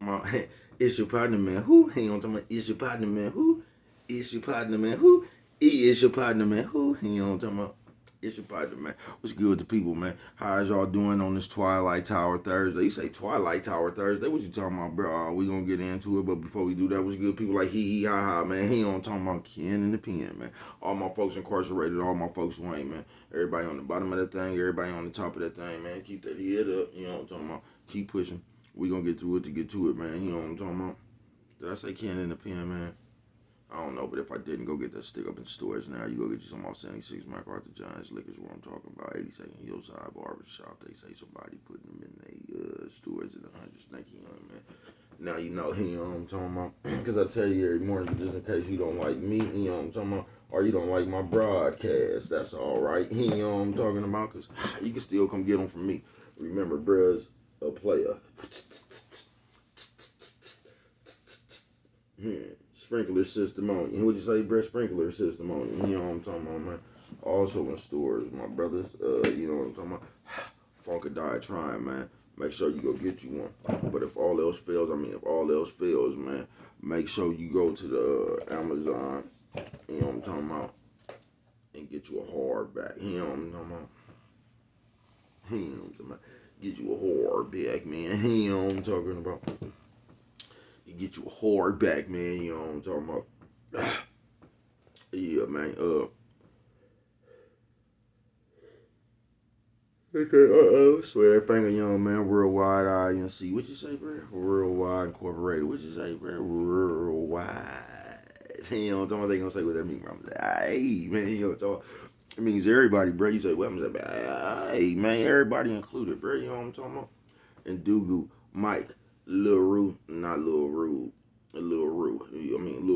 My, it's your partner, man. Who? He on talking about it's your partner, man. Who? It's your partner, man. Who? He is your partner, man. Who? He on talking about it's your partner, man. What's good with the people, man? How is y'all doing on this Twilight Tower Thursday? You say Twilight Tower Thursday? What you talking about, bro? We gonna get into it, but before we do that, what's good? People like hee ha ha, man. He on talking about Ken and the pen, man. All my folks incarcerated, all my folks who ain't, man. Everybody on the bottom of that thing, everybody on the top of that thing, man. Keep that head up. You know what I'm talking about? Keep pushing. We gonna get through it to get to it, man. You know what I'm talking about? Did I say Ken in the pen, man? I don't know, but if I didn't, go get that stick up in stores now. You go get you some off 76 MacArthur Giants liquors, what I'm talking about. 82nd Hillside Barber Shop. They say somebody putting them in their stores in the hundreds. Thank you, young man. Now you know, you know what I'm talking about. Because I tell you every morning, just in case you don't like me, you know what I'm talking about, or you don't like my broadcast, that's all right. You know what I'm talking about, because you can still come get them from me. Remember, bruh's a player. Sprinkler system on you. What you say, bruh? Sprinkler system on you. You know what I'm talking about, man. Also in stores, my brothers. You know what I'm talking about. Funkadelic trying, man. Make sure you go get you one. But if all else fails, man, make sure you go to the Amazon. You know what I'm talking about, and get you a hardback. You know what I'm talking about. You know what I'm talking about. Get you a hardback, man. You know what I'm talking about. You get you a hardback, man. You know what I'm talking about. Yeah, man. Okay, swear that finger, young man. Worldwide INC. What you say, bro? Worldwide Incorporated. What you say, bro? Worldwide. You know what I'm talking about? They gonna say what that mean, bro. I'm like, hey, man. You know what I'm talking about? It means everybody, bro. You say, well, I'm like, hey, man. Everybody included, bro. You know what I'm talking about? And Dugu, Mike, Lil Rue, not Lil Rude. Lil Rue. I mean,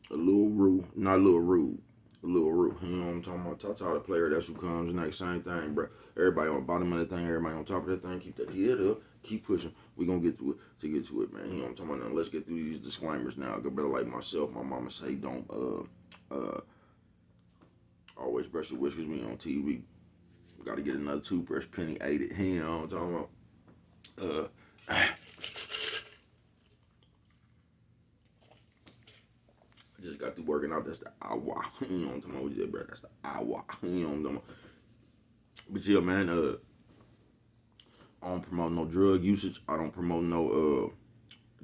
Lil Rue, not Lil Rude. Lil Rue. You know what I'm talking about? Tata the player, that's who comes next. Same thing, bro. Everybody on the bottom of that thing, everybody on top of that thing. Keep that head up. Keep pushing. We gonna get to it man. You know what I'm talking about? Now, let's get through these disclaimers now. Good brother like myself, my mama say don't always brush your whiskers when you're on TV. Gotta get another toothbrush, penny ate it. You know what I'm talking about? I just got through working out. That's the awa. You know what I'm talking about? What you said, bro? That's the awa. You know what I'm talking about? But yeah, man. I don't promote no drug usage. I don't promote no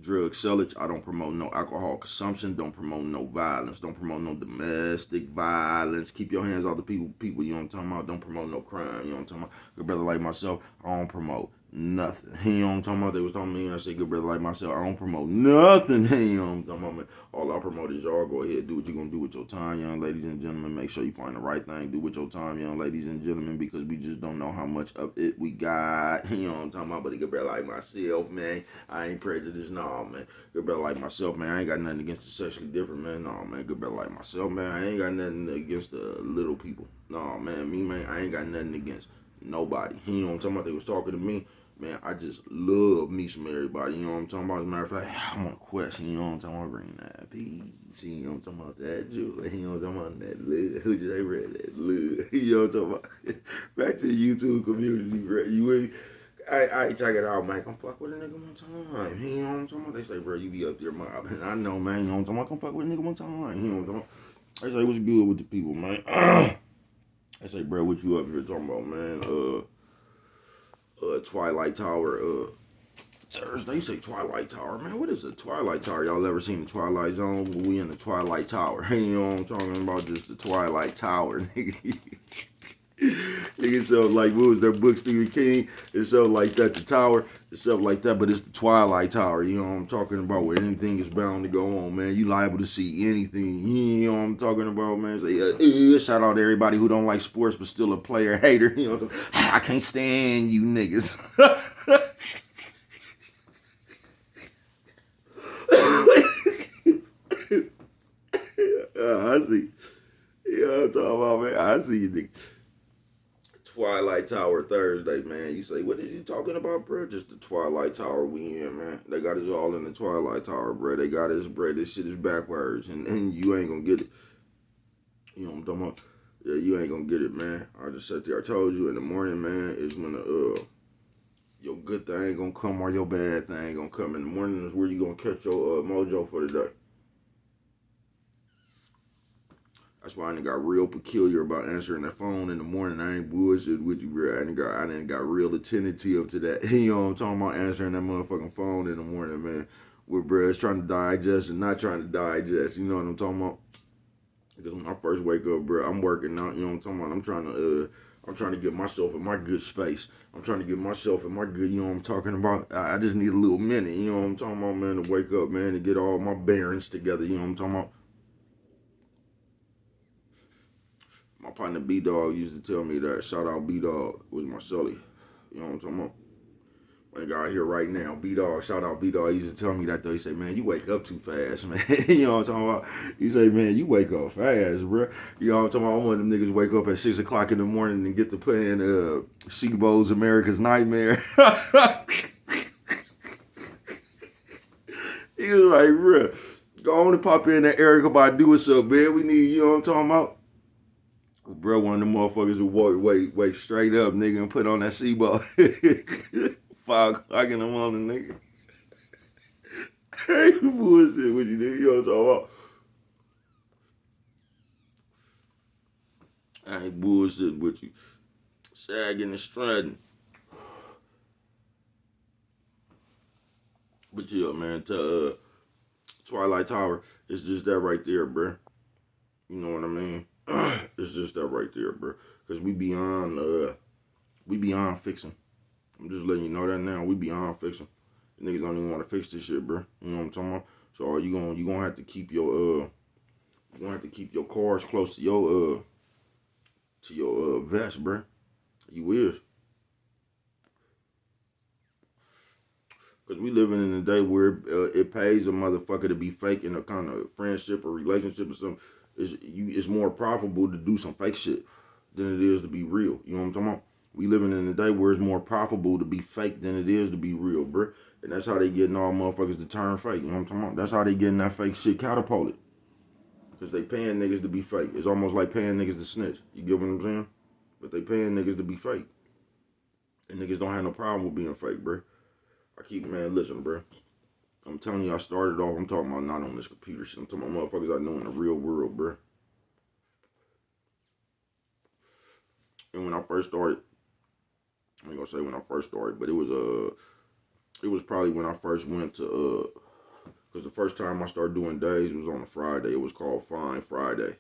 drug sellage. I don't promote no alcohol consumption. Don't promote no violence. Don't promote no domestic violence. Keep your hands off the people, you know what I'm talking about. Don't promote no crime, you know what I'm talking about. Good brother like myself, I don't promote nothing. You know what I'm talking about? They was talking to me, I said, good brother like myself, I don't promote nothing. You know what I'm talking about, man. All I promote is y'all go ahead, do what you're gonna do with your time, young ladies and gentlemen. Make sure you find the right thing, do with your time, young ladies and gentlemen, because we just don't know how much of it we got. You know what I'm talking about? But a good brother like myself, man, I ain't prejudiced, no, man. Good brother like myself, man, I ain't got nothing against the sexually different, man. No, man, good brother like myself, man, I ain't got nothing against the little people. No, man, me, man, I ain't got nothing against nobody. You know what I'm talking about? They was talking to me. Man, I just love me some everybody. You know what I'm talking about? As a matter of fact, I'm on a question. You know what I'm talking about? Bring that peace. You know what I'm talking about? That joy. You know what I'm talking about? That love. Who just ain't read that love? You know what I'm talking about? Back to the YouTube community, bro. I check it out, man. Come fuck with a nigga one time. You know what I'm talking about? They say, bro, you be up there mobbing. I know, man. You know what I'm talking about? Come fuck with a nigga one time. You know what I'm talking about? They say, what's good with the people, man? I say, bro, what you up here talking about, man? Twilight Tower, Thursday. You say Twilight Tower, man. What is a Twilight Tower? Y'all ever seen the Twilight Zone? We in the Twilight Tower. You know what I'm talking about? Just the Twilight Tower, nigga. Nigga, so like, what was that book, Stephen King? It's so like that, the tower, it's stuff like that, but it's the Twilight Tower, you know what I'm talking about, where anything is bound to go on, man. You liable to see anything, you know what I'm talking about, man. Say, shout out to everybody who don't like sports, but still a player hater, you know what I'm talking about? I can't stand you niggas. I see. You know what I'm talking about, man. I see you niggas. Twilight Tower Thursday, man. You say, what are you talking about, bro? Just the Twilight Tower we in, man. They got us all in the Twilight Tower, bro. They got us, bro. This shit is backwards, and you ain't gonna get it. You know what I'm talking about? Yeah, you ain't gonna get it, man. I just sat there. I told you in the morning, man, is when the Your good thing gonna come or your bad thing gonna come. In the morning is where you gonna catch your mojo for the day. That's why I done got real peculiar about answering that phone in the morning. I ain't bullshit with you, bro. I done got real attentive to that. You know what I'm talking about? Answering that motherfucking phone in the morning, man. With bruh's trying to digest and not trying to digest. You know what I'm talking about? Because when I first wake up, bro, I'm working out. You know what I'm talking about? I'm trying to get myself in my good space. I'm trying to get myself in my good, you know what I'm talking about? I just need a little minute, you know what I'm talking about, man, to wake up, man, to get all my bearings together, you know what I'm talking about? My partner B-Dog used to tell me that. Shout out B-Dog, was my sully. You know what I'm talking about? When guy here right now, B-Dog, shout out B-Dog, he used to tell me that though. He say, man, you wake up too fast, man. You know what I'm talking about? He say, man, you wake up fast, bro. You know what I'm talking about? One of them niggas wake up at 6 o'clock in the morning and get to playing Seabo's America's Nightmare. He was like, bro, go on and pop in that Erica Badu what's up, man. We need, you know what I'm talking about? Bro, one of them motherfuckers who wake straight up, nigga, and put on that Seabo. 5 o'clock in the morning, nigga. Hey, bullshit with you, nigga. You know what I'm talking about? I ain't bullshit with you. Sagging and strutting. But yeah, man, to Twilight Tower, it's just that right there, bro. You know what I mean? It's just that right there, bro. Cause we beyond fixing. I'm just letting you know that now. We beyond fixing. Niggas don't even want to fix this shit, bro. You know what I'm talking about? So you gonna have to keep your cards close to your vest, bro. You is. Cause we living in a day where it pays a motherfucker to be fake in a kind of friendship or relationship or something. It's more profitable to do some fake shit than it is to be real. You know what I'm talking about? We living in a day where it's more profitable to be fake than it is to be real, bro. And that's how they getting all motherfuckers to turn fake. You know what I'm talking about? That's how they getting that fake shit catapulted. Because they paying niggas to be fake. It's almost like paying niggas to snitch. You get what I'm saying? But they paying niggas to be fake. And niggas don't have no problem with being fake, bro. Listen, bro. I'm telling you, I started off, I'm talking about not on this computer shit. I'm talking about motherfuckers I know in the real world, bro. And when I first started, I ain't gonna say when I first started, but it was probably when I first went to because the first time I started doing days was on a Friday. It was called Fine Friday.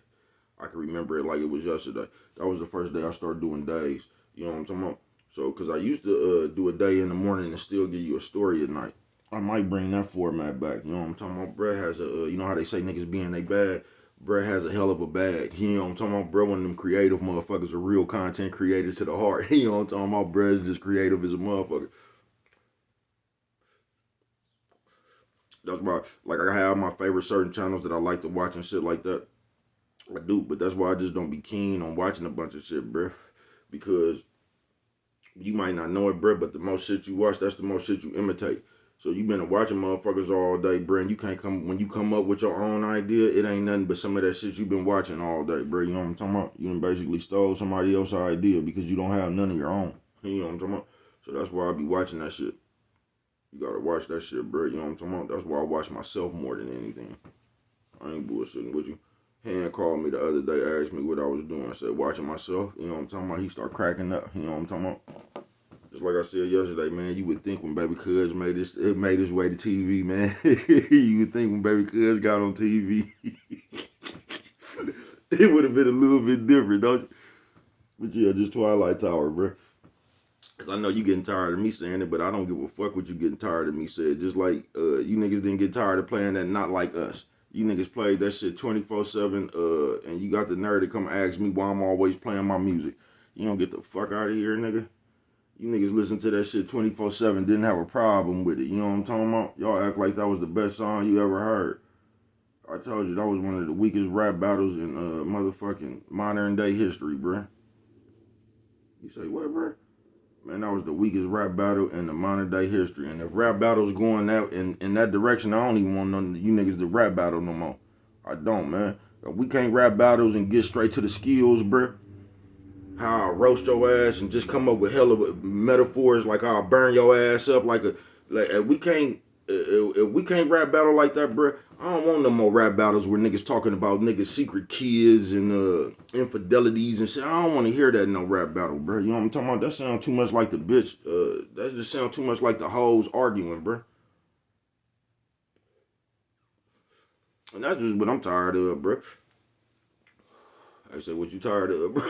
I can remember it like it was yesterday. That was the first day I started doing days. You know what I'm talking about? So, because I used to do a day in the morning and still give you a story at night. I might bring that format back. You know what I'm talking about? Brett has you know how they say niggas be in they bag? Brett has a hell of a bag. You know what I'm talking about? Brett, one of them creative motherfuckers, a real content creator to the heart. You know what I'm talking about? Brett is just creative as a motherfucker. That's why, like, I have my favorite certain channels that I like to watch and shit like that. I do, but that's why I just don't be keen on watching a bunch of shit, bruh. Because you might not know it, bruh, but the most shit you watch, that's the most shit you imitate. So you been watching motherfuckers all day, bruh, and you can't when you come up with your own idea, it ain't nothing but some of that shit you been watching all day, bruh. You know what I'm talking about? You done basically stole somebody else's idea because you don't have none of your own. You know what I'm talking about? So that's why I be watching that shit. You gotta watch that shit, bruh. You know what I'm talking about? That's why I watch myself more than anything. I ain't bullshitting with you. Han called me the other day, asked me what I was doing. I said, watching myself. You know what I'm talking about? He started cracking up. You know what I'm talking about? Just like I said yesterday, man, you would think when Baby Cuz made his way to TV, man. You would think when Baby Cuz got on TV, it would have been a little bit different, don't you? But yeah, just Twilight Tower, bro. Cause I know you getting tired of me saying it, but I don't give a fuck what you getting tired of me saying. Just like you niggas didn't get tired of playing that Not Like Us. You niggas played that shit 24/7, and you got the nerve to come ask me why I'm always playing my music. You don't get the fuck out of here, nigga. You niggas listen to that shit 24/7, didn't have a problem with it. You know what I'm talking about? Y'all act like that was the best song you ever heard. I told you that was one of the weakest rap battles in motherfucking modern day history, bruh. You say, what, bruh? Man, that was the weakest rap battle in the modern day history. And if rap battles going out in that direction, I don't even want none of you niggas to rap battle no more. I don't, man. If we can't rap battles and get straight to the skills, bruh, how I roast your ass and just come up with hella metaphors like I'll burn your ass up like if we can't rap battle like that, bro. I don't want no more rap battles where niggas talking about niggas secret kids and infidelities and shit. I don't want to hear that in no rap battle, bro. You know what I'm talking about? That sound too much like the bitch. That just sound too much like the hoes arguing, bro. And that's just what I'm tired of, bro. I said, what you tired of, bro?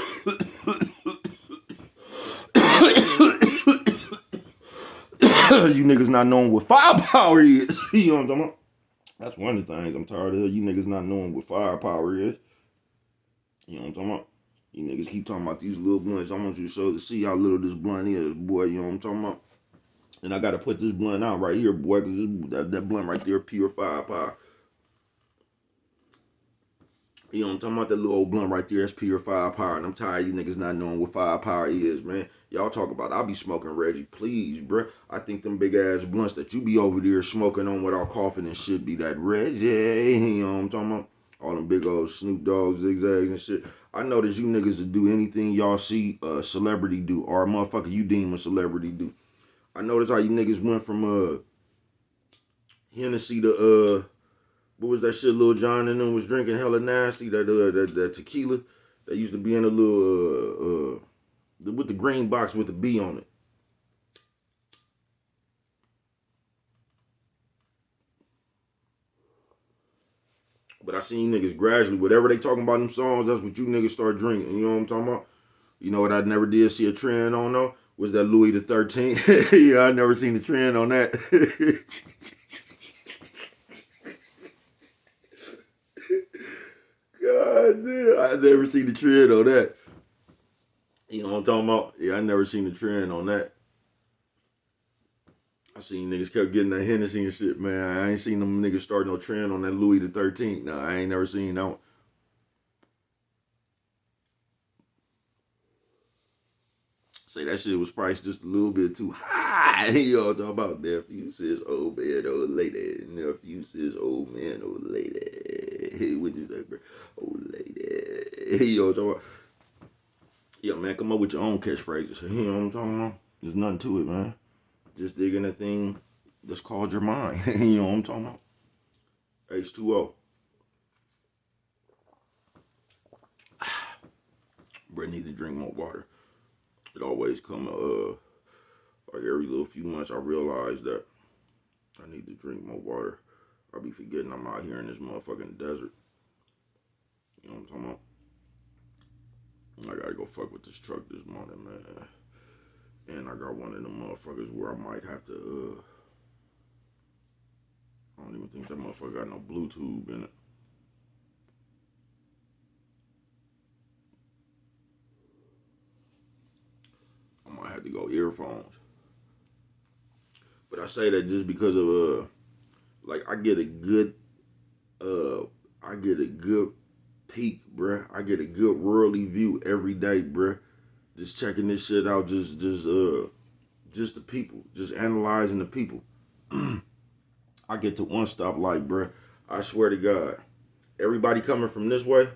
You niggas not knowing what firepower is. You know what I'm talking about? That's one of the things I'm tired of. You niggas not knowing what firepower is. You know what I'm talking about? You niggas keep talking about these little blunts. I want you to see how little this blunt is, boy. You know what I'm talking about? And I gotta put this blunt out right here, boy, because that blunt right there, pure firepower. You know what I'm talking about? That little old blunt right there, that's pure firepower. And I'm tired of you niggas not knowing what firepower is, man. Y'all talk about, I'll be smoking Reggie, please, bruh. I think them big ass blunts that you be over there smoking on without coughing and shit be that Reggie. You know what I'm talking about? All them big old Snoop Dogg zigzags and shit. I know that you niggas will do anything y'all see a celebrity do or a motherfucker you deem a celebrity do. I noticed how you niggas went from Hennessy to what was that shit Lil Jon and them was drinking hella nasty, that tequila that used to be in a little with the green box with the B on it. But I seen you niggas gradually, whatever they talking about in them songs, that's what you niggas start drinking. You know what I'm talking about? You know what I never did see a trend on though? Was that Louis the 13th? Yeah, I never seen a trend on that. God damn, I never seen the trend on that. You know what I'm talking about? Yeah, I never seen the trend on that. I seen niggas kept getting that Hennessy and shit, man. I ain't seen them niggas start no trend on that Louis the 13th. No, I ain't never seen that one. Say that shit was priced just a little bit too high. Y'all talking about nephew says old man, old lady. Nephew says old man, old lady. What you say, bro? Old lady. Y'all talking about. Yeah, man, come up with your own catchphrases. You know what I'm talking about? There's nothing to it, man. Just digging that thing that's called your mind. You know what I'm talking about? H2O. Bro, need to drink more water. It always come like every little few months I realize that I need to drink more water. I be forgetting I'm out here in this motherfucking desert. You know what I'm talking about? I gotta go fuck with this truck this morning, man. And I got one of them motherfuckers where I might have to I don't even think that motherfucker got no Bluetooth in it. I might have to go earphones. But I say that just because of like I get a good peak, bruh. I get a good worldly view every day, bruh. Just checking this shit out, just the people, just analyzing the people. I get to one stoplight, bruh. I swear to God, everybody coming from this way,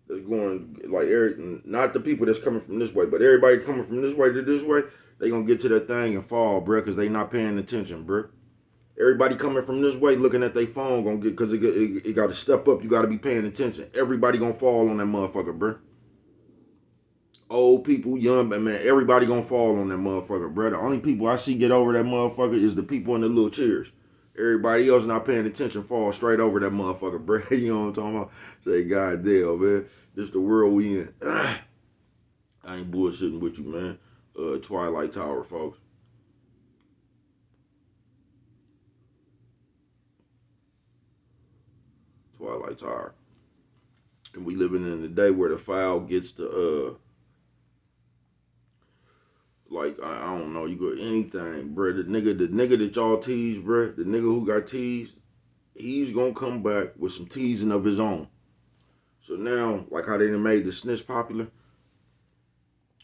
that's going like not the people that's coming from this way, but everybody coming from this way to this way, they gonna get to that thing and fall, bruh, because they not paying attention, bruh. Everybody coming from this way looking at their phone gonna get, because it got to step up. You got to be paying attention. Everybody gonna fall on that motherfucker, bruh. Old people, young, man, everybody gonna fall on that motherfucker, bruh. The only people I see get over that motherfucker is the people in the little chairs. Everybody else not paying attention fall straight over that motherfucker, bruh. You know what I'm talking about? Say, goddamn, man. This the world we in. I ain't bullshitting with you, man. Twilight Tower, folks. Twilight Tower. And we living in a day where the foul gets to like I don't know, you got anything, bro. The nigga that y'all tease, bro, the nigga who got teased, he's gonna come back with some teasing of his own. So now, like how they done made the snitch popular,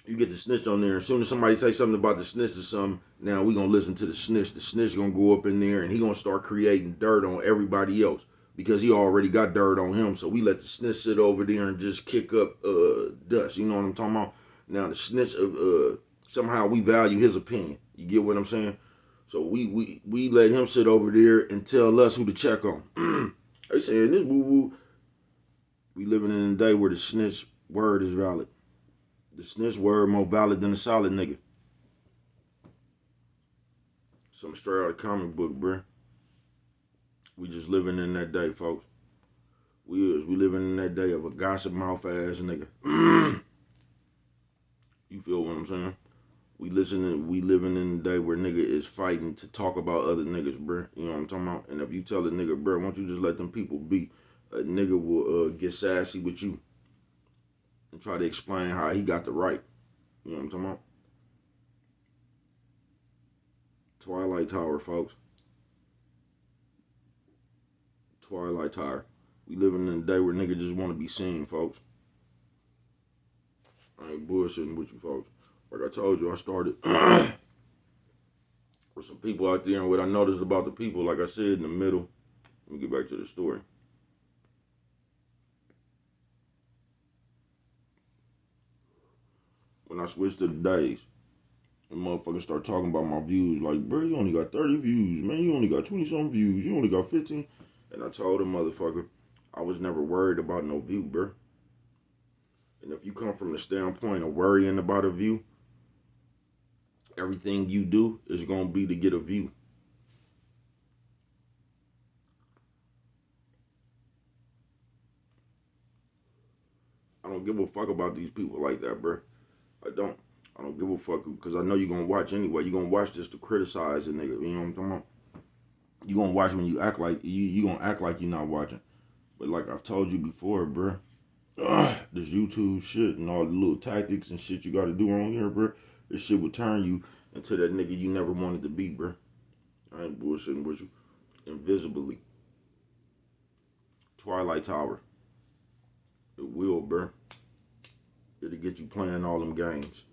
you get the snitch on there. As soon as somebody say something about the snitch or something, now we gonna listen to the snitch. The snitch gonna go up in there and he gonna start creating dirt on everybody else because he already got dirt on him. So we let the snitch sit over there and just kick up dust. You know what I'm talking about? Now the snitch of somehow we value his opinion. You get what I'm saying? So we let him sit over there and tell us who to check on. They saying this boo boo. We living in a day where the snitch word is valid. The snitch word more valid than a solid nigga. Some straight out of comic book, bruh. We just living in that day, folks. We living in that day of a gossip mouth ass nigga. You feel what I'm saying? We living in a day where nigga is fighting to talk about other niggas, bruh. You know what I'm talking about? And if you tell a nigga, bruh, why don't you just let them people be? A nigga will get sassy with you and try to explain how he got the right. You know what I'm talking about? Twilight Tower, folks. Twilight Tower. We living in a day where nigga just want to be seen, folks. I ain't bullshitting with you, folks. Like I told you, I started with some people out there, and what I noticed about the people, like I said in the middle, let me get back to the story. When I switched to the days, the motherfuckers start talking about my views, like, bro, you only got 30 views, man, you only got 20-something views, you only got 15. And I told the motherfucker, I was never worried about no view, bro. And if you come from the standpoint of worrying about a view, everything you do is going to be to get a view. I don't give a fuck about these people like that, bro. I don't give a fuck because I know you're going to watch anyway. You're going to watch just to criticize a nigga. You know what I'm talking about? You're going to watch when you act like, you going to act like you're not watching. But like I've told you before, bro, this YouTube shit and all the little tactics and shit you got to do on here, bro, this shit will turn you into that nigga you never wanted to be, bro. I ain't bullshitting with you. Invisibly. Twilight Tower. It will, bro. It'll get you playing all them games.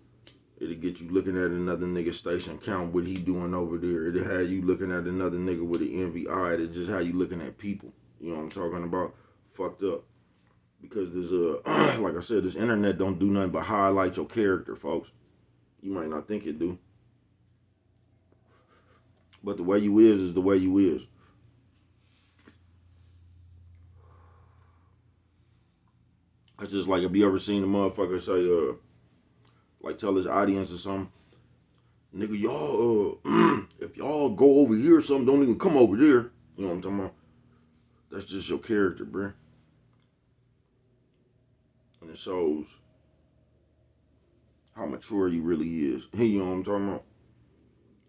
It'll get you looking at another nigga station, count what he doing over there. It'll have you looking at another nigga with an envy eye. It'll just have you looking at people. You know what I'm talking about? Fucked up. Because there's like I said, this internet don't do nothing but highlight your character, folks. You might not think it do. But the way you is the way you is. It's just like if you ever seen a motherfucker say, like tell his audience or something, nigga, y'all, if y'all go over here or something, don't even come over there. You know what I'm talking about? That's just your character, bruh. And it shows how mature you really is. You know what I'm talking about?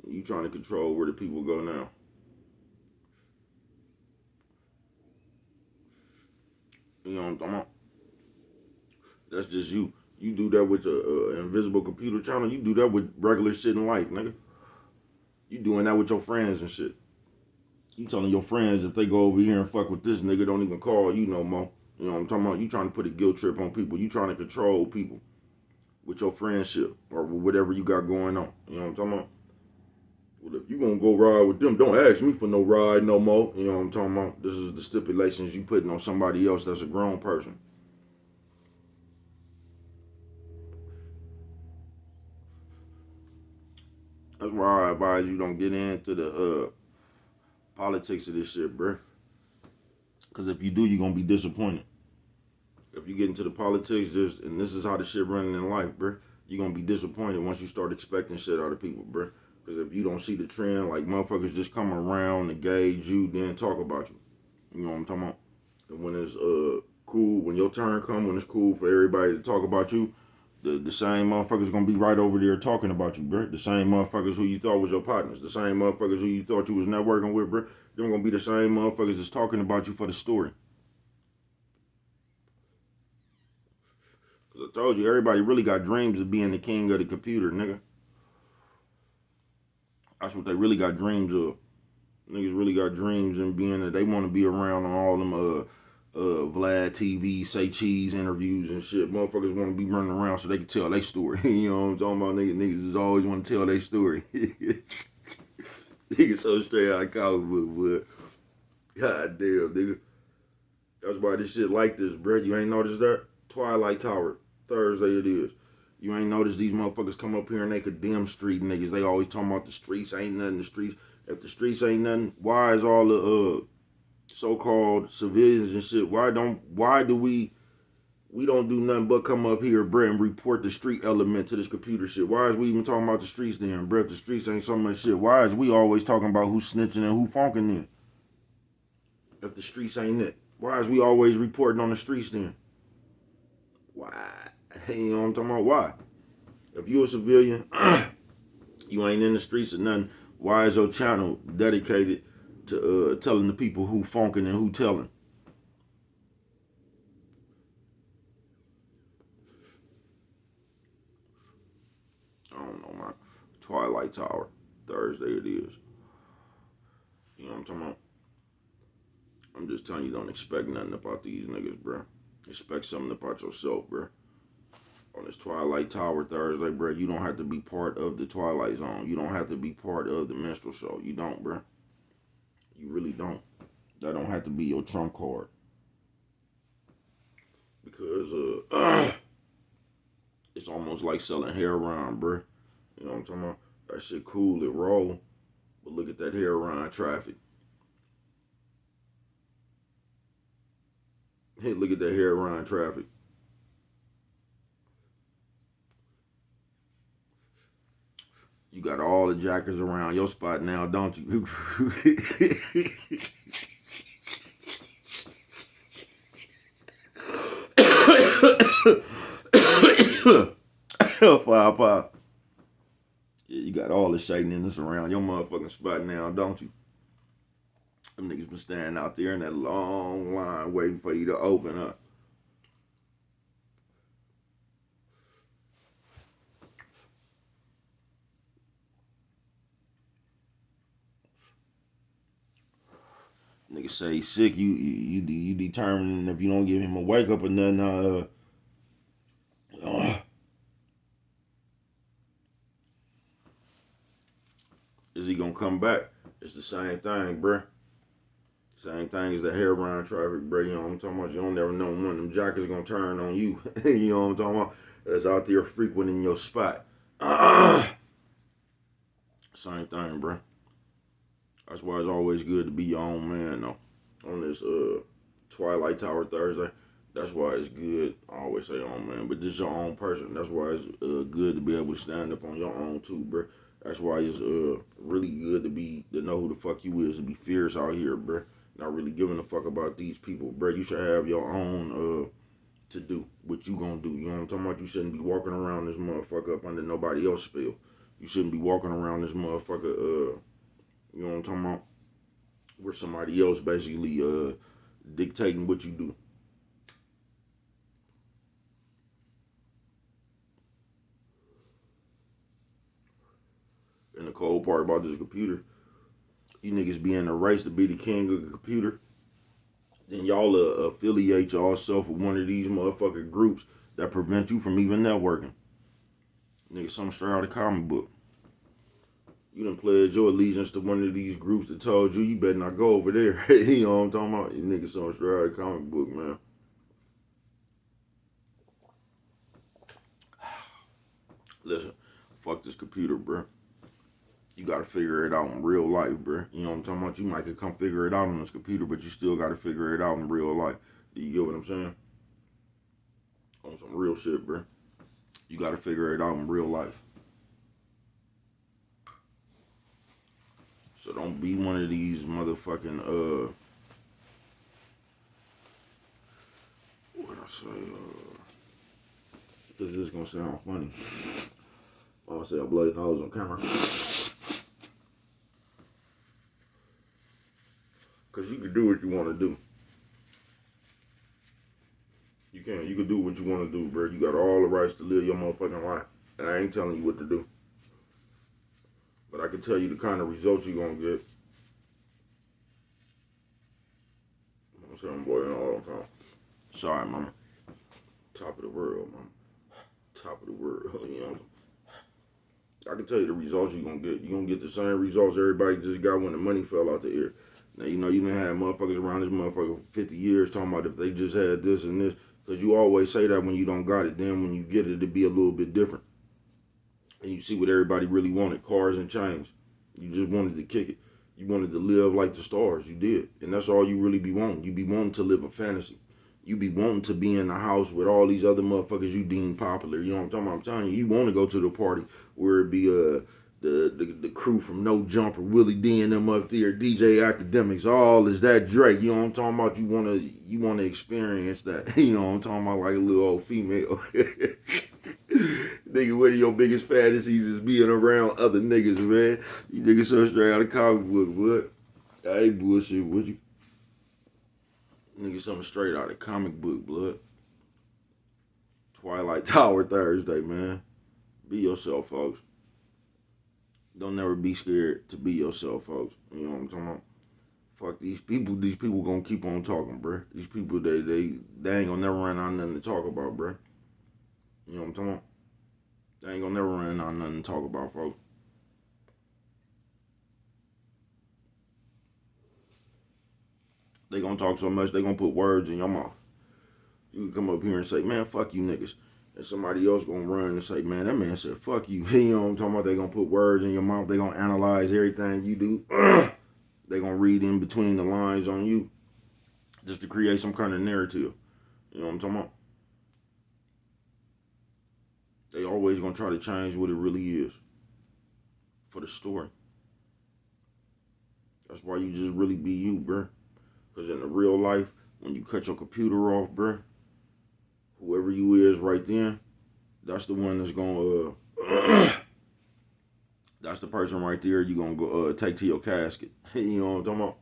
You trying to control where the people go now. You know what I'm talking about? That's just you. You do that with your invisible computer channel. You do that with regular shit in life, nigga. You doing that with your friends and shit. You telling your friends if they go over here and fuck with this nigga, don't even call you no more. You know what I'm talking about? You trying to put a guilt trip on people. You trying to control people with your friendship or whatever you got going on. You know what I'm talking about? Well, if you gonna go ride with them, don't ask me for no ride no more. You know what I'm talking about? This is the stipulations you putting on somebody else that's a grown person. That's why I advise you don't get into the politics of this shit, bruh. Because if you do, you're going to be disappointed. If you get into the politics, and this is how the shit running in life, bruh, you're going to be disappointed once you start expecting shit out of people, bruh. Because if you don't see the trend, like motherfuckers just come around to gauge you, then talk about you. You know what I'm talking about? And when it's cool, when your turn come, when it's cool for everybody to talk about you, the same motherfuckers gonna be right over there talking about you, bro. The same motherfuckers who you thought was your partners, the same motherfuckers who you thought you was networking with, bro. Them gonna be the same motherfuckers that's talking about you for the story. Cause I told you, everybody really got dreams of being the king of the computer, nigga. That's what they really got dreams of. Niggas really got dreams and being that they want to be around on all them Vlad TV, Say Cheese interviews and shit. Motherfuckers want to be running around so they can tell their story. You know what I'm talking about? Niggas just always want to tell their story. Niggas so straight out of comic book, but god damn, nigga. That's why this shit like this, bro. You ain't noticed that? Twilight Tower, Thursday it is. You ain't noticed these motherfuckers come up here and they condemn street niggas. They always talking about the streets ain't nothing. The streets, if the streets ain't nothing, why is all the so-called civilians and shit? Why do we don't do nothing but come up here, bruh, and report the street element to this computer shit? Why is we even talking about the streets then, bruh? If the streets ain't so much shit, why is we always talking about who's snitching and who funking then? If the streets ain't it, why is we always reporting on the streets then? Why? You know what I'm talking about? Why? If you a civilian, you ain't in the streets or nothing, why is your channel dedicated to telling the people who funking and who telling? I don't know, man. Twilight Tower. Thursday it is. You know what I'm talking about? I'm just telling you, don't expect nothing about these niggas, bro. Expect something about yourself, bro. On this Twilight Tower Thursday, bro, you don't have to be part of the Twilight Zone. You don't have to be part of the minstrel show. You don't, bro. You really don't. That don't have to be your trump card. Because it's almost like selling heroin, bro. You know what I'm talking about? That shit cool, it roll. But look at that heroin traffic. Hey, look at that heroin traffic. You got all the jackers around your spot now, don't you? Five. Yeah, you got all the shadiness around your motherfucking spot now, don't you? Them niggas been standing out there in that long line waiting for you to open up. Nigga say he's sick, you determine if you don't give him a wake up or nothing, is he gonna come back? It's the same thing, bruh. Same thing as the heroin traffic, bruh. You know what I'm talking about? You don't never know when one of them jackers gonna turn on you. You know what I'm talking about? That's out there frequenting your spot. Same thing, bruh. That's why it's always good to be your own man, though. On this Twilight Tower Thursday, that's why it's good. I always say own man, but this your own person. That's why it's good to be able to stand up on your own too, bruh. That's why it's really good to know who the fuck you is, to be fierce out here, bruh. Not really giving a fuck about these people, bruh. You should have your own to do what you gonna do. You know what I'm talking about? You shouldn't be walking around this motherfucker up under nobody else's spell. You shouldn't be walking around this motherfucker you know what I'm talking about? Where somebody else basically dictating what you do. And the cold part about this computer, you niggas be in a race to be the king of the computer. Then y'all affiliate yourself with one of these motherfucking groups that prevent you from even networking. Nigga, something straight out of comic book. You done pledged your allegiance to one of these groups that told you better not go over there. You know what I'm talking about? You niggas something straight out of comic book, man. Listen, fuck this computer, bro. You gotta figure it out in real life, bro. You know what I'm talking about? You might could come figure it out on this computer, but you still gotta figure it out in real life. Do you get what I'm saying? On some real shit, bro. You gotta figure it out in real life. So don't be one of these motherfucking what I say, this is gonna sound funny. I'll say a bloody nose on camera. Cause you can do what you wanna do. You can do what you wanna do, bro. You got all the rights to live your motherfucking life. And I ain't telling you what to do. But I can tell you the kind of results you're gonna get. I'm saying, boy, all the time. Sorry, mama. Top of the world, mama. Top of the world, you know. I can tell you the results you're gonna get. You're gonna get the same results everybody just got when the money fell out the air. Now, you know, you done had motherfuckers around this motherfucker for 50 years talking about if they just had this and this. Because you always say that when you don't got it. Then when you get it, it'd be a little bit different. And you see what everybody really wanted, cars and chains. You just wanted to kick it. You wanted to live like the stars. You did. And that's all you really be wanting. You be wanting to live a fantasy. You be wanting to be in the house with all these other motherfuckers you deem popular. You know what I'm talking about? I'm telling you, you want to go to the party where it be the crew from No Jumper, Willie D and them up there, DJ Academics, all is that Drake. You know what I'm talking about? You wanna experience that. You know what I'm talking about, like a little old female. Nigga, one of your biggest fantasies is being around other niggas, man. You niggas so straight out of comic book, what? I ain't bullshit with you. Nigga, something straight out of comic book, blood. Twilight Tower Thursday, man. Be yourself, folks. Don't never be scared to be yourself, folks. You know what I'm talking about? Fuck these people. These people gonna keep on talking, bruh. These people, they ain't gonna never run out of nothing to talk about, bruh. You know what I'm talking about? They ain't gonna never run out of nothing to talk about, folks. They gonna talk so much, they gonna put words in your mouth. You can come up here and say, man, fuck you niggas. And somebody else gonna run and say, man, that man said, fuck you. You know what I'm talking about? They gonna put words in your mouth. They gonna analyze everything you do. They gonna read in between the lines on you just to create some kind of narrative. You know what I'm talking about? They always gonna try to change what it really is for the story. That's why you just really be you, bruh. Because in the real life, when you cut your computer off, bruh, whoever you is right then, that's the one that's gonna that's the person right there you gonna go take to your casket. You know what I'm talking about?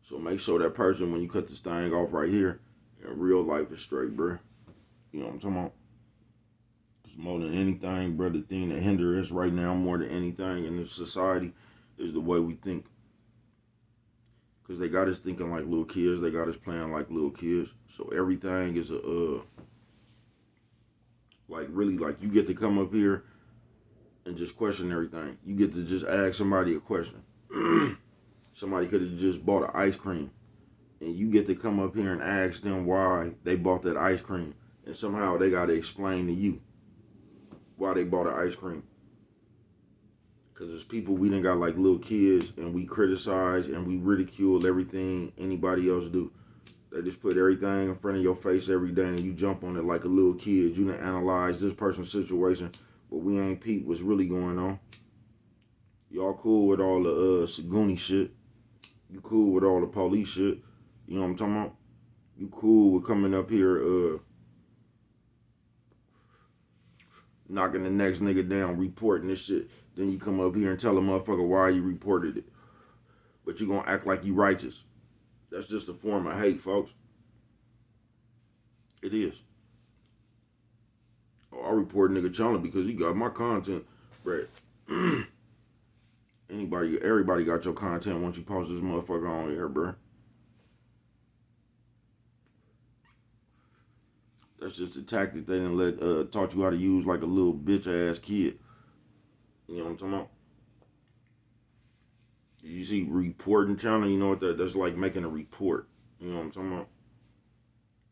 So make sure that person, when you cut this thing off right here, in real life is straight, bruh. You know what I'm talking about? Because more than anything, bruh, the thing that hinders us right now more than anything in this society is the way we think. Because they got us thinking like little kids. They got us playing like little kids. So everything is like really, like you get to come up here and just question everything. You get to just ask somebody a question. Somebody could have just bought an ice cream. And you get to come up here and ask them why they bought that ice cream. And somehow they got to explain to you why they bought an ice cream. Because there's people, we done got like little kids and we criticize and we ridicule everything anybody else do. They just put everything in front of your face every day and you jump on it like a little kid. You done analyze this person's situation, but we ain't peep what's really going on. Y'all cool with all the Saguni shit. You cool with all the police shit. You know what I'm talking about? You cool with coming up here knocking the next nigga down, reporting this shit. Then you come up here and tell a motherfucker why you reported it. But you gonna act like you righteous. That's just a form of hate, folks. It is. Oh, I report nigga channel because he got my content. Right. Everybody got your content once you post this motherfucker on here, bruh. That's just a tactic they didn't taught you how to use like a little bitch ass kid. You know what I'm talking about? You see reporting channel, you know what that's like, making a report. You know what I'm talking about?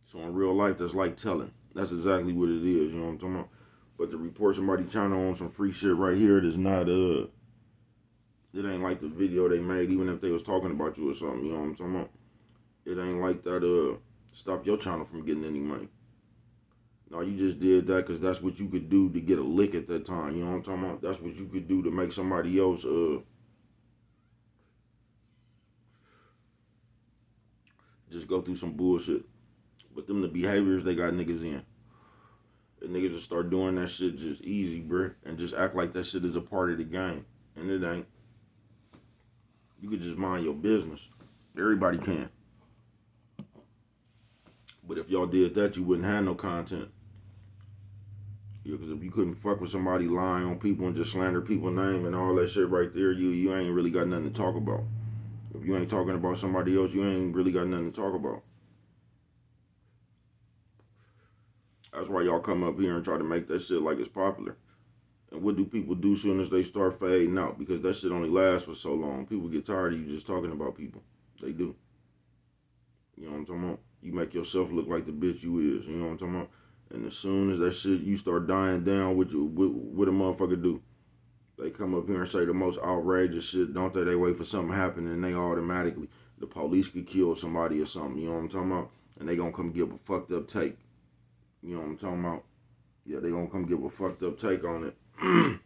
So in real life, that's like telling. That's exactly what it is, you know what I'm talking about? But to report somebody channel on some free shit right here, it is not it ain't like the video they made, even if they was talking about you or something, you know what I'm talking about? It ain't like that stop your channel from getting any money. No, you just did that because that's what you could do to get a lick at that time. You know what I'm talking about? That's what you could do to make somebody else just go through some bullshit. But them the behaviors they got niggas in. And niggas just start doing that shit just easy, bruh. And just act like that shit is a part of the game. And it ain't. You could just mind your business. Everybody can. But if y'all did that, you wouldn't have no content. Yeah, because if you couldn't fuck with somebody lying on people and just slander people's name and all that shit right there, you ain't really got nothing to talk about. If you ain't talking about somebody else, you ain't really got nothing to talk about. That's why y'all come up here and try to make that shit like it's popular. And what do people do soon as they start fading out? Because that shit only lasts for so long. People get tired of you just talking about people. They do. You know what I'm talking about? You make yourself look like the bitch you is. You know what I'm talking about? And as soon as that shit, you start dying down, what a motherfucker do? They come up here and say the most outrageous shit, don't they? They wait for something to happen and they automatically, the police could kill somebody or something. You know what I'm talking about? And they gonna come give a fucked up take. You know what I'm talking about? Yeah, they gonna come give a fucked up take on it.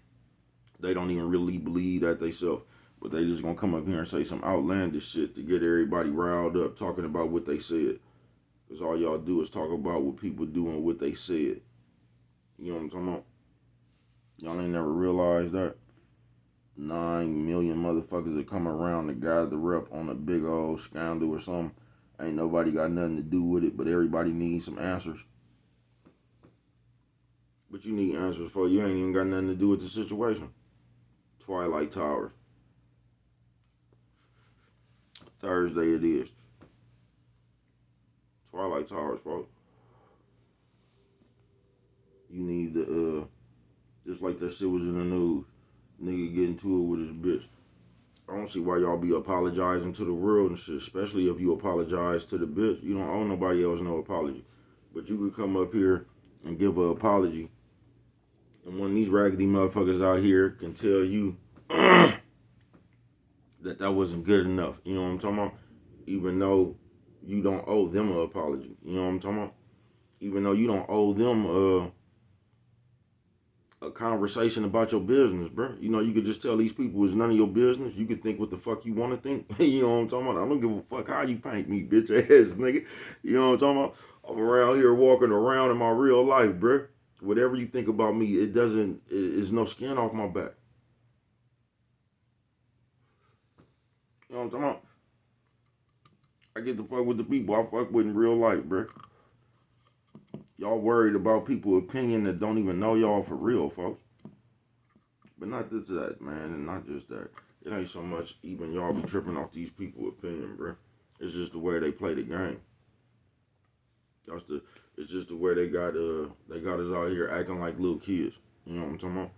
They don't even really believe that they self. But they just gonna come up here and say some outlandish shit to get everybody riled up talking about what they said. Because all y'all do is talk about what people do and what they said. You know what I'm talking about? Y'all ain't never realized that. 9 million motherfuckers that come around to gather up on a big old scandal or something. Ain't nobody got nothing to do with it, but everybody needs some answers. But you need answers for you ain't even got nothing to do with the situation. Twilight Towers. Thursday it is. Twilight Towers, folks. You need to, just like that shit was in the news. Nigga get into it with his bitch. I don't see why y'all be apologizing to the world and shit, especially if you apologize to the bitch. You don't owe nobody else no apology. But you could come up here and give an apology. And one of these raggedy motherfuckers out here can tell you that wasn't good enough. You know what I'm talking about? Even though you don't owe them an apology. You know what I'm talking about? Even though you don't owe them a conversation about your business, bro. You know, you could just tell these people it's none of your business. You could think what the fuck you want to think. You know what I'm talking about? I don't give a fuck how you paint me, bitch ass nigga. You know what I'm talking about? I'm around here walking around in my real life, bro. Whatever you think about me, it's no skin off my back. You know what I'm talking about? I get to fuck with the people I fuck with in real life, bro. Y'all worried about people's opinion that don't even know y'all for real, folks. But not just that, man, and not just that. It ain't so much even y'all be tripping off these people's opinion, bro. It's just the way they play the game. It's just the way they got us out here acting like little kids. You know what I'm talking about?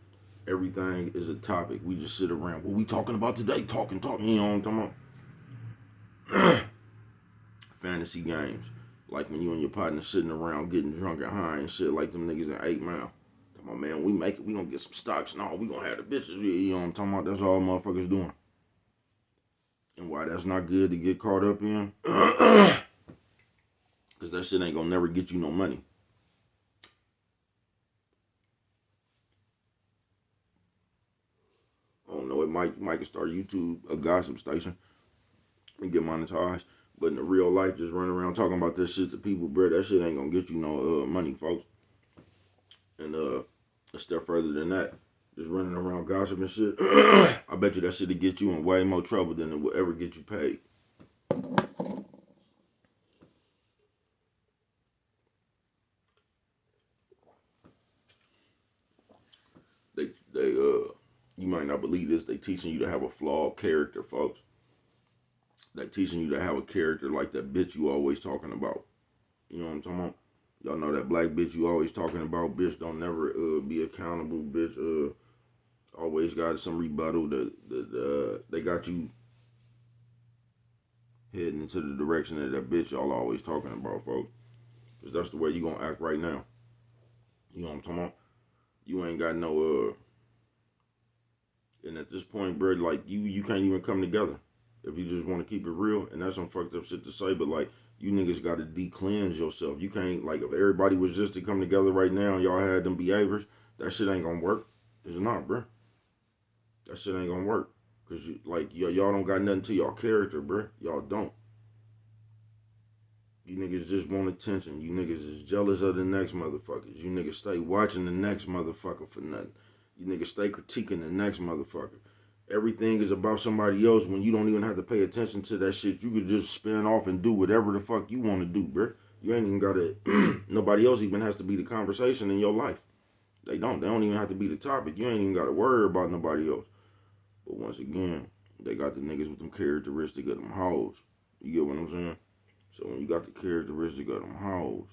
Everything is a topic. We just sit around. What we talking about today? Talking. You know what I'm talking about? Fantasy games. Like when you and your partner sitting around getting drunk and high and shit like them niggas in 8 Mile. Come on, man, we make it. We gonna get some stocks and all. We gonna have the bitches. You know what I'm talking about? That's all motherfuckers doing. And why that's not good to get caught up in? Because that shit ain't gonna never get you no money. I don't know. It might start YouTube, a gossip station, and get monetized. But in the real life, just running around talking about this shit to people, bro, that shit ain't gonna get you no money, folks. And a step further than that, just running around gossiping shit, I bet you that shit'll get you in way more trouble than it will ever get you paid. You might not believe this, they teaching you to have a flawed character, folks. They teaching you to have a character like that bitch you always talking about. You know what I'm talking about? Y'all know that black bitch you always talking about, bitch don't never be accountable, bitch always got some rebuttal. They got you heading into the direction of that bitch y'all always talking about, folks. Because that's the way you gonna act right now. You know what I'm talking about? You ain't got no, and at this point, bro, like, you can't even come together. If you just want to keep it real, and that's some fucked up shit to say, but, like, you niggas got to de-cleanse yourself. You can't, like, if everybody was just to come together right now and y'all had them behaviors, that shit ain't gonna work. It's not, bro. That shit ain't gonna work. Because, y'all don't got nothing to y'all character, bro. Y'all don't. You niggas just want attention. You niggas is jealous of the next motherfuckers. You niggas stay watching the next motherfucker for nothing. You niggas stay critiquing the next motherfucker. Everything is about somebody else when you don't even have to pay attention to that shit. You could just spin off and do whatever the fuck you want to do, bro. You ain't even gotta, nobody else even has to be the conversation in your life. They don't even have to be the topic. You ain't even gotta worry about nobody else. But once again, they got the niggas with them characteristics of them hoes. You get what I'm saying? So when you got the characteristic of them hoes,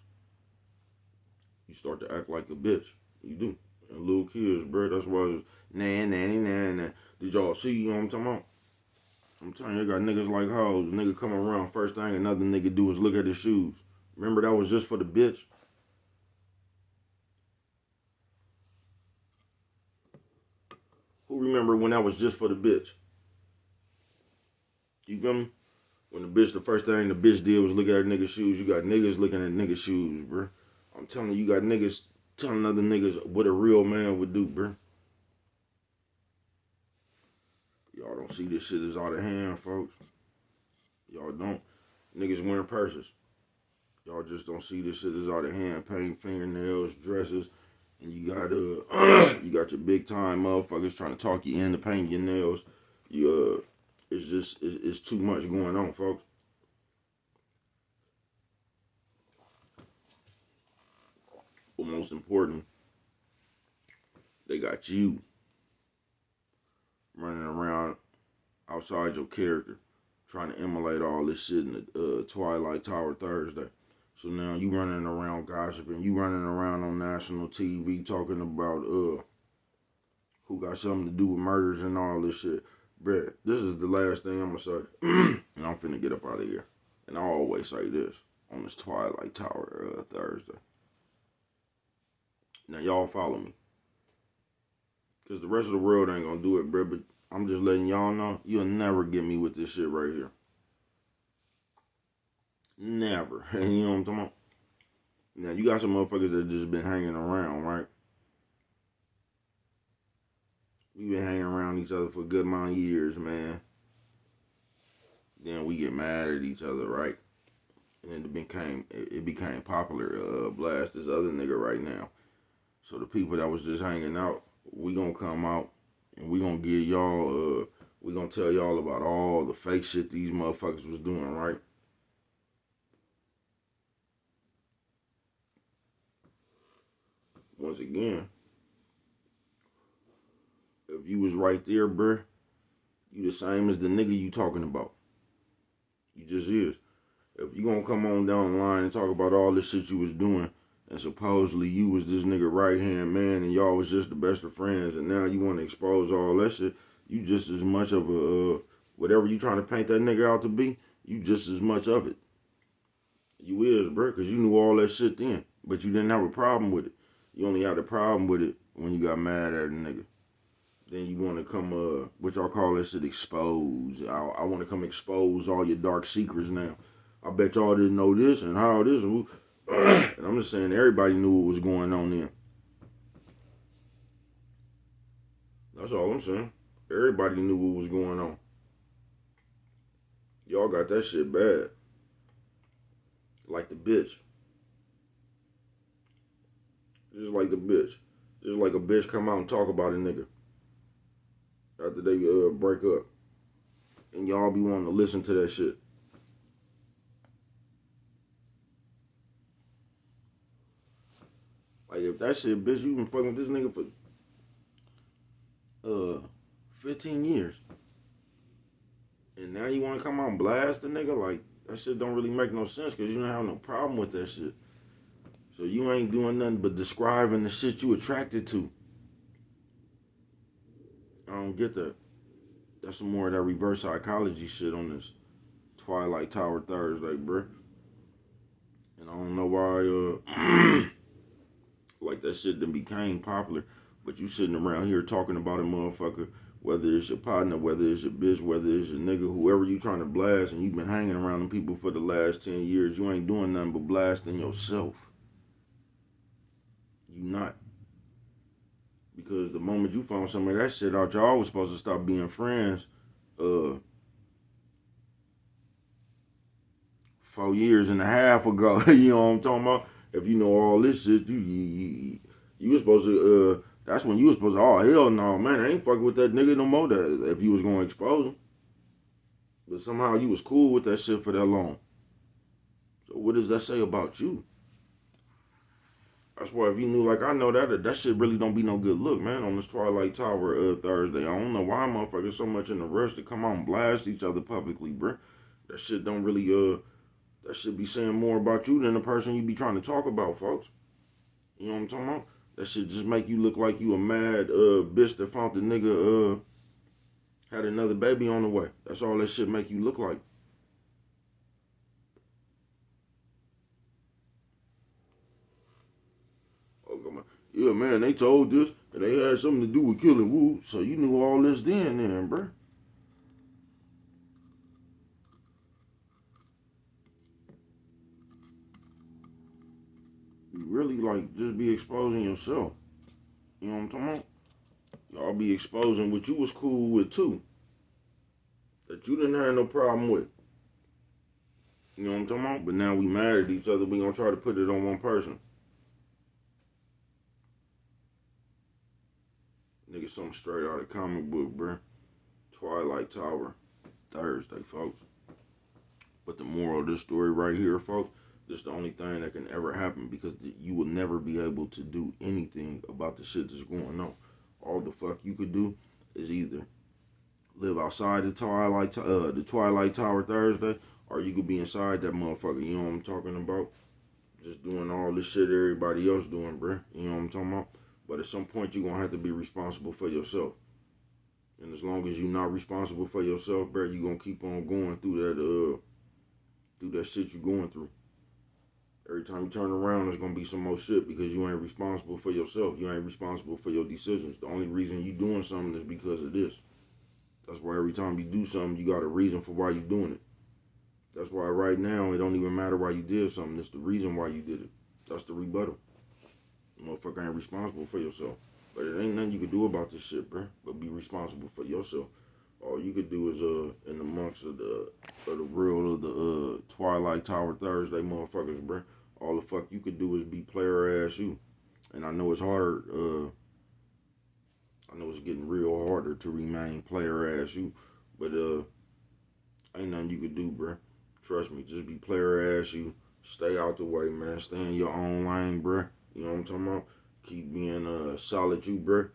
you start to act like a bitch. You do. And little kids, bro. That's why it's nah. Did y'all see? You know what I'm talking about? I'm telling you, they got niggas like hoes. Nigga come around, first thing another nigga do is look at his shoes. Remember that was just for the bitch? Who remember when that was just for the bitch? You feel me? When the first thing the bitch did was look at her nigga's shoes. You got niggas looking at niggas' shoes, bro. I'm telling you, you got niggas telling other niggas what a real man would do, bro. Y'all don't see this shit is out of hand, folks. Y'all don't. Niggas wearing purses. Y'all just don't see this shit is out of hand. Painting fingernails, dresses, and you got you got your big time motherfuckers trying to talk you into painting your nails. You it's too much going on, folks. But most important, they got you running around outside your character, trying to emulate all this shit in the Twilight Tower Thursday. So now you running around gossiping, you running around on national TV talking about who got something to do with murders and all this shit. Bruh, this is the last thing I'm gonna say. And I'm finna get up out of here. And I always say this on this Twilight Tower Thursday. Now y'all follow me. Cause the rest of the world ain't gonna do it, bruh. But I'm just letting y'all know, you'll never get me with this shit right here. Never. You know what I'm talking about? Now you got some motherfuckers that just been hanging around, right? We been hanging around each other for a good amount of years, man. Then we get mad at each other, right? And then it became popular. Blast this other nigga right now. So the people that was just hanging out, we gonna come out and we gonna give y'all. We gonna tell y'all about all the fake shit these motherfuckers was doing, right? Once again, if you was right there, bruh, you the same as the nigga you talking about. You just is. If you gonna come on down the line and talk about all this shit you was doing, and supposedly you was this nigga right hand man, and y'all was just the best of friends, and now you want to expose all that shit, you just as much of a whatever you trying to paint that nigga out to be, you just as much of it. You is, bro, because you knew all that shit then, but you didn't have a problem with it. You only had a problem with it when you got mad at a nigga. Then you want to come, what y'all call that shit, expose. I want to come expose all your dark secrets now. I bet y'all didn't know this and how this. And I'm just saying, everybody knew what was going on then. That's all I'm saying. Everybody knew what was going on. Y'all got that shit bad. Like the bitch. Just like the bitch. Just like a bitch come out and talk about a nigga after they break up. And y'all be wanting to listen to that shit. Like if that shit, bitch, you been fucking with this nigga for 15 years. And now you want to come out and blast the nigga? Like, that shit don't really make no sense because you don't have no problem with that shit. So you ain't doing nothing but describing the shit you attracted to. I don't get that. That's some more of that reverse psychology shit on this Twilight Tower Thursday, bruh. And I don't know why, like that shit done became popular. But you sitting around here talking about a motherfucker, whether it's your partner, whether it's your bitch, whether it's your nigga, whoever you trying to blast, and you've been hanging around them people for the last 10 years, you ain't doing nothing but blasting yourself. You not. Because the moment you found some of that shit out, y'all was supposed to stop being friends 4.5 years ago. You know what I'm talking about? If you know all this shit, you was supposed to, that's when you was supposed to, oh, hell no, man, I ain't fucking with that nigga no more, that if you was going to expose him. But somehow you was cool with that shit for that long. So what does that say about you? That's why if you knew like I know that shit really don't be no good look, man, on this Twilight Tower Thursday. I don't know why motherfuckers so much in a rush to come out and blast each other publicly, bruh. That shit don't really, that should be saying more about you than the person you be trying to talk about, folks. You know what I'm talking about? That shit just make you look like you a mad bitch that found the nigga had another baby on the way. That's all that shit make you look like. Oh, come on. Yeah, man, they told this and they had something to do with killing Wu. So you knew all this then, bruh. You really like just be exposing yourself. You know what I'm talking about? Y'all be exposing what you was cool with too. That you didn't have no problem with. You know what I'm talking about? But now we mad at each other. We gonna try to put it on one person. Nigga, something straight out of comic book, bruh. Twilight Tower. Thursday, folks. But the moral of this story right here, folks, this is the only thing that can ever happen because you will never be able to do anything about the shit that's going on. All the fuck you could do is either live outside the Twilight Tower Thursday, or you could be inside that motherfucker. You know what I'm talking about? Just doing all this shit everybody else doing, bruh. You know what I'm talking about? But at some point, you're gonna have to be responsible for yourself. And as long as you're not responsible for yourself, bruh, you're gonna keep on going through that shit you're going through. Every time you turn around, there's gonna be some more shit because you ain't responsible for yourself. You ain't responsible for your decisions. The only reason you doing something is because of this. That's why every time you do something, you got a reason for why you're doing it. That's why right now it don't even matter why you did something. It's the reason why you did it. That's the rebuttal. Motherfucker ain't responsible for yourself. But it ain't nothing you can do about this shit, bruh. But be responsible for yourself. All you could do is in the months of the real of the Twilight Tower Thursday motherfuckers, bruh. All the fuck you could do is be player ass you. And I know it's hard. I know it's getting real harder to remain player ass you, but ain't nothing you could do, bruh. Trust me, just be player ass you. Stay out the way, man. Stay in your own lane, bruh. You know what I'm talking about? Keep being solid, you, bruh.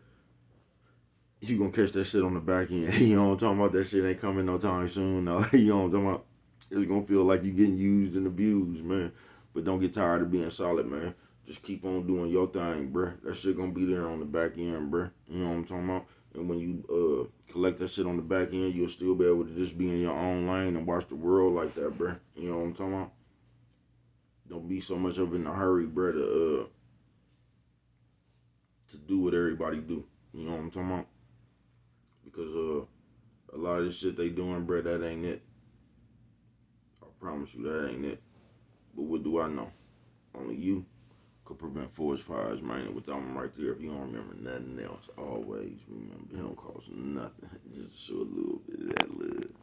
You gonna catch that shit on the back end. You know what I'm talking about? That shit ain't coming no time soon. No, you know what I'm talking about? It's gonna feel like you getting used and abused, man. But don't get tired of being solid, man. Just keep on doing your thing, bruh. That shit gonna be there on the back end, bruh. You know what I'm talking about? And when you collect that shit on the back end, you'll still be able to just be in your own lane and watch the world like that, bruh. You know what I'm talking about? Don't be so much of in a hurry, bruh, to do what everybody do. You know what I'm talking about? Because a lot of this shit they doing, bruh, that ain't it. I promise you, that ain't it. But what do I know? Only you could prevent forest fires, man. And with them right there, if you don't remember nothing else, always remember it don't cost nothing. Just show a little bit of that love.